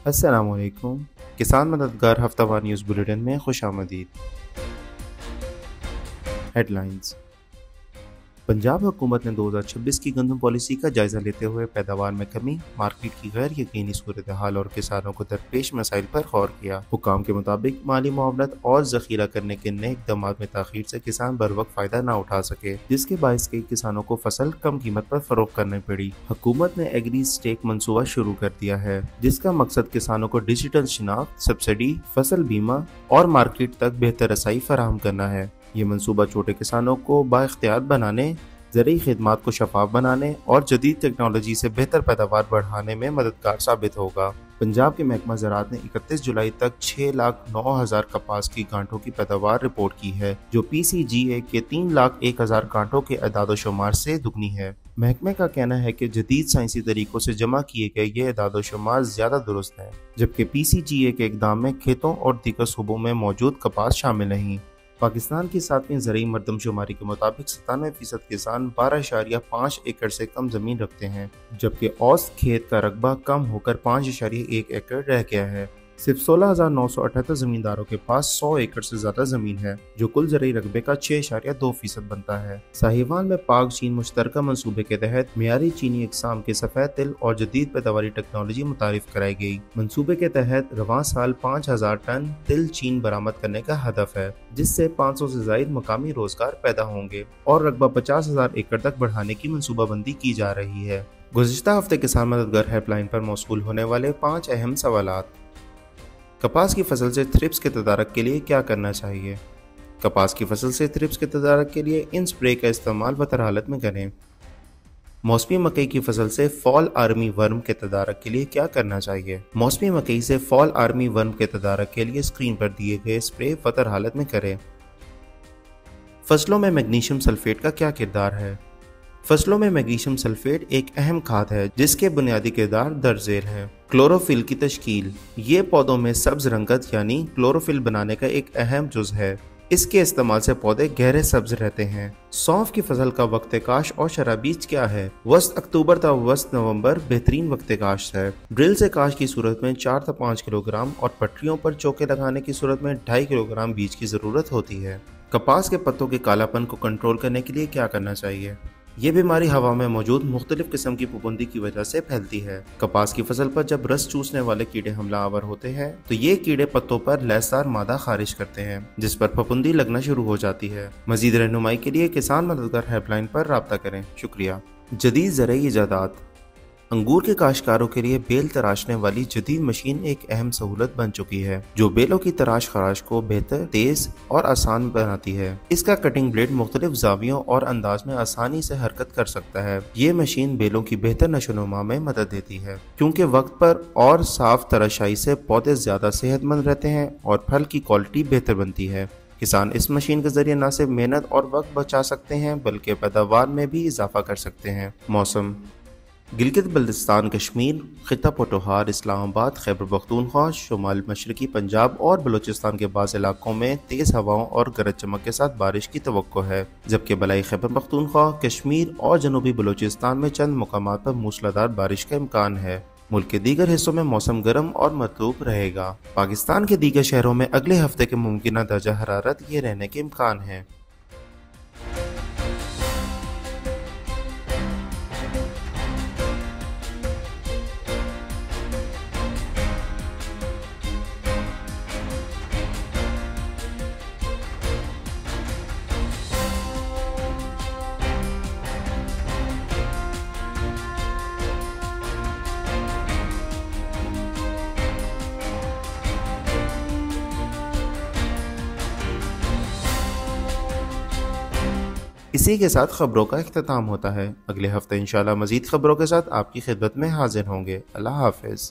अस्सलामुअलैकुम। किसान मददगार हफ्तावार न्यूज़ बुलेटिन में खुशामदीद। हेडलाइंस। पंजाब हुकूमत ने 2026 की गंदम पॉलिसी का जायजा लेते हुए पैदावार में कमी, मार्केट की गैर यकीनी सूरत हाल और किसानों को दरपेश मसाइल पर गौर किया। हुकाम के मुताबिक माली मुआवनत और जखीरा करने के नए इकदाम में ताखीर से किसान बर वक्त फायदा न उठा सके, जिसके बायस कई किसानों को फसल कम कीमत पर फरोख्त करनी पड़ी। हुकूमत ने एग्री स्टेक मनसूबा शुरू कर दिया है, जिसका मकसद किसानों को डिजिटल शिनाख्त, सब्सिडी, फसल बीमा और मार्केट तक बेहतर रसाई फराहम करना है। ये मनसूबा छोटे किसानों को बाइख्तियार बनाने, ज़रूरी खिदमात को शफाफ बनाने और जदीद टेक्नोलॉजी से बेहतर पैदावार बढ़ाने में मददगार साबित होगा। पंजाब के महकमा ज़राअत ने 31 जुलाई तक 6,09,000 कपास की गांठों की पैदावार रिपोर्ट की है, जो PCGA के 3,01,000 गांठों के अदाद-ओ-शुमार से दुगनी है। महकमे का कहना है कि जदीद साइंसी तरीकों से जमा किए गए ये अदाद-ओ-शुमार ज़्यादा दुरुस्त हैं, जबकि PCGA के इक़दाम में खेतों और दीगर सूबों में मौजूद कपास शामिल नहीं। पाकिस्तान की 7वीं ज़रूरी मरदमशुमारी के मुताबिक 97% किसान 12.5 एकड़ से कम ज़मीन रखते हैं, जबकि औसत खेत का रकबा कम होकर 5.1 एकड़ रह गया है। सिर्फ 16,978 ज़मींदारों के पास 100 एकड़ से ज़्यादा ज़मीन है, जो कुल ज़रूरी रकबे का 6.2% बनता है। साहिवाल में पाक चीन मुश्तरका मनसूबे के तहत मियारी चीनी इकसाम के सफ़ेद तिल और जदीद पैदावारी टेक्नोलॉजी मुतारिफ कराई गई। मनसूबे के तहत रवां साल 5,000 टन तिल चीन बरामद करने का हदफ है, जिससे 500 से ज़ायद मकामी रोजगार पैदा होंगे और रकबा 50,000 एकड़ तक बढ़ाने की मनसूबाबंदी की जा रही है। गुज़िश्ता हफ्ते किसान मददगार हेल्पलाइन पर मौसूल होने वाले 5 अहम सवालात। कपास की फसल से थ्रिप्स के तदारक के लिए क्या करना चाहिए? कपास की फसल से थ्रिप्स के तदारक के लिए इन स्प्रे का इस्तेमाल बतर हालत में करें। मौसमी मकई की फसल से फॉल आर्मी वर्म के तदारक के लिए क्या करना चाहिए? मौसमी मकई से फॉल आर्मी वर्म के तदारक के लिए स्क्रीन पर दिए गए स्प्रे बतर हालत में करें। फसलों में मैग्नीशियम सल्फेट का क्या किरदार है? फसलों में मैग्नीशियम सल्फेट एक अहम खाद है, जिसके बुनियादी किरदार दर्ज झेल हैं। क्लोरोफिल की तश्कील। ये पौधों में सब्ज रंगत यानी क्लोरोफिल बनाने का एक अहम जुज़ है। इसके इस्तेमाल से पौधे गहरे सब्ज रहते हैं। सौंफ की फसल का वक्त काश और शराबीज क्या है? वस्त अक्टूबर था वस्त नवंबर बेहतरीन वक्त काश है। ड्रिल से काश की सूरत में 4 से 5 किलोग्राम और पटरियों पर चौके लगाने की सूरत में 2.5 किलोग्राम बीज की ज़रूरत होती है। कपास के पत्तों के कालापन को कंट्रोल करने के लिए क्या करना चाहिए? ये बीमारी हवा में मौजूद मुख्तलिफ किस्म की फफूंदी की वजह से फैलती है। कपास की फसल पर जब रस चूसने वाले कीड़े हमला आवर होते हैं, तो ये कीड़े पत्तों पर लैसदार मादा खारिज करते हैं, जिस पर फफूंदी लगना शुरू हो जाती है। मजीद रहनुमाई के लिए किसान मददगार हेल्पलाइन पर राब्ता करें। शुक्रिया। जदीद ज़रूरी इजादात। अंगूर के काश्तकारों के लिए बेल तराशने वाली जदीद मशीन एक अहम सहूलत बन चुकी है, जो बेलों की तराश खराश को बेहतर, तेज और आसान बनाती है। इसका कटिंग ब्लेड मुख्तलिफ जावियों और अंदाज में आसानी से हरकत कर सकता है। ये मशीन बेलों की बेहतर नशोनुमा में मदद देती है, क्योंकि वक्त पर और साफ तराशाई से पौधे ज्यादा सेहतमंद रहते हैं और फल की क्वालिटी बेहतर बनती है। किसान इस मशीन के जरिए न सिर्फ मेहनत और वक्त बचा सकते हैं, बल्कि पैदावार में भी इजाफा कर सकते हैं। मौसम। गिलगित बल्तिस्तान कश्मीर, खिता पोटोहार, इस्लामाबाद, खैबर पख्तूनख्वा, शुमाल मशरकी पंजाब और बलूचिस्तान के बाज़ इलाकों में तेज़ हवाओं और गरज चमक के साथ बारिश की तवक्को है, जबकि बलाई खैबर पख्तूनख्वा, कश्मीर और जनूबी बलूचिस्तान में चंद मुकामात पर मूसलाधार बारिश का इम्कान है। मुल्क के दीगर हिस्सों में मौसम गर्म और मरतूब रहेगा। पाकिस्तान के दीगर शहरों में अगले हफ्ते के मुमकिन दर्जा हरारत ये रहने के इम्कान है। इसी के साथ खबरों का इख्तिताम होता है। अगले हफ्ते इंशाल्लाह मजीद खबरों के साथ आपकी खिदमत में हाजिर होंगे। अल्लाह हाफिज़।